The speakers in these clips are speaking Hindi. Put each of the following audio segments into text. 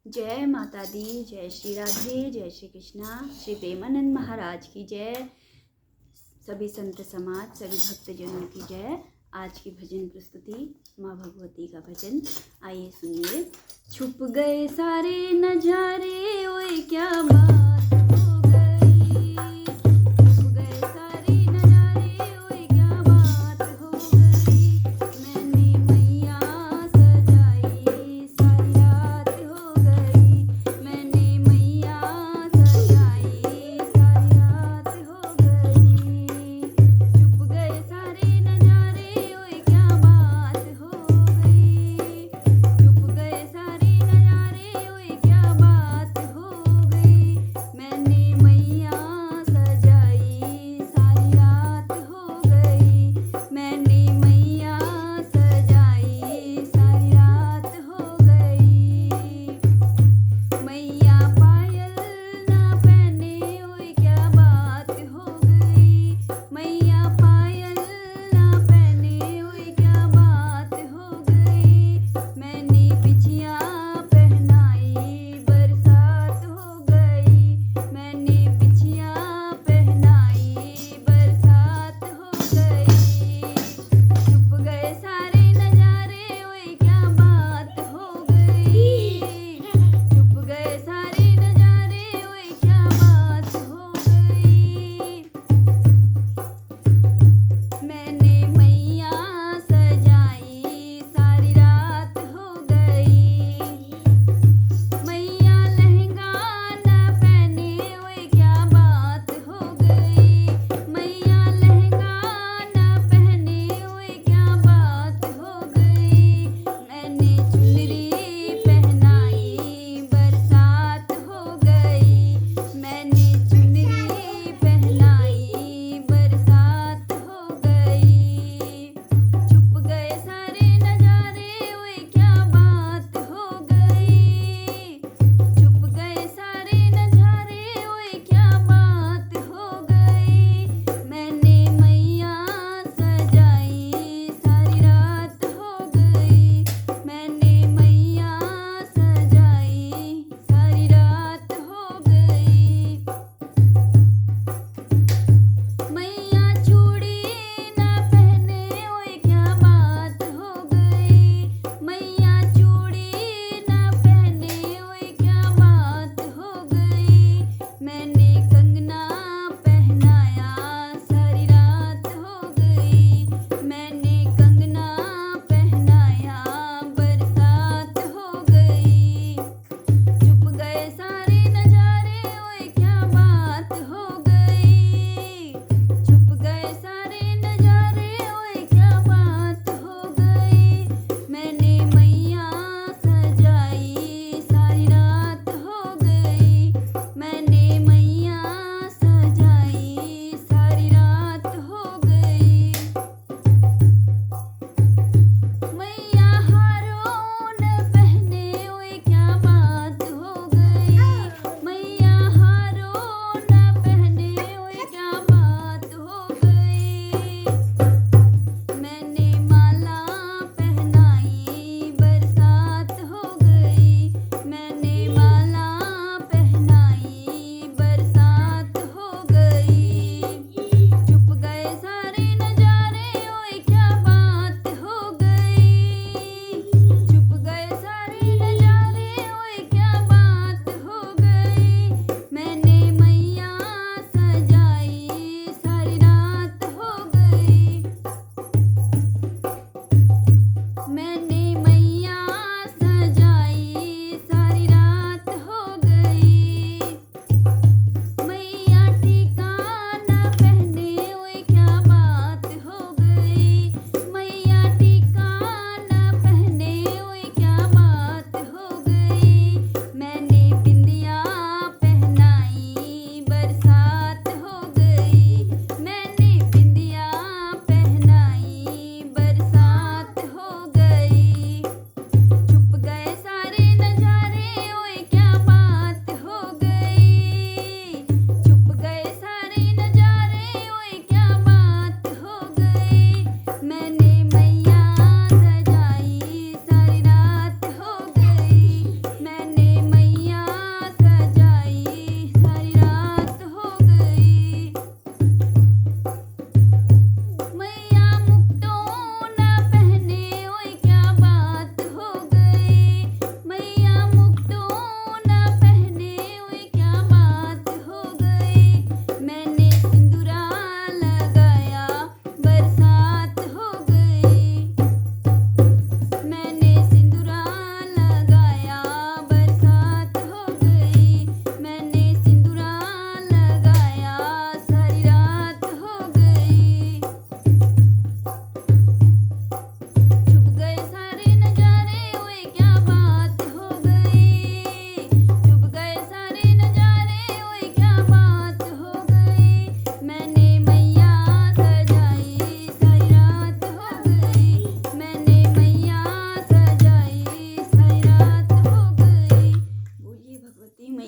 जय माता दी, जय श्री राधे, जय श्री कृष्णा, श्री प्रेमानंद महाराज की जय। सभी संत समाज, सभी भक्तजनों की जय। आज की भजन प्रस्तुति माँ भगवती का भजन, आइए सुनिए। छुप गए सारे नजारे, ओए क्या बात हो गई। छुप गए सारे नजारे, ओए क्या बात हो गई। मैंने मैया सजाई, सारी रात हो गई। मैंने मैया सजाई, सारी रात हो गई। छुप गए सारे नजारे, ओए क्या बात हो गई। छुप गए सारे नजारे, ओए क्या बात हो गई।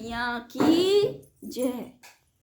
मैया की जय।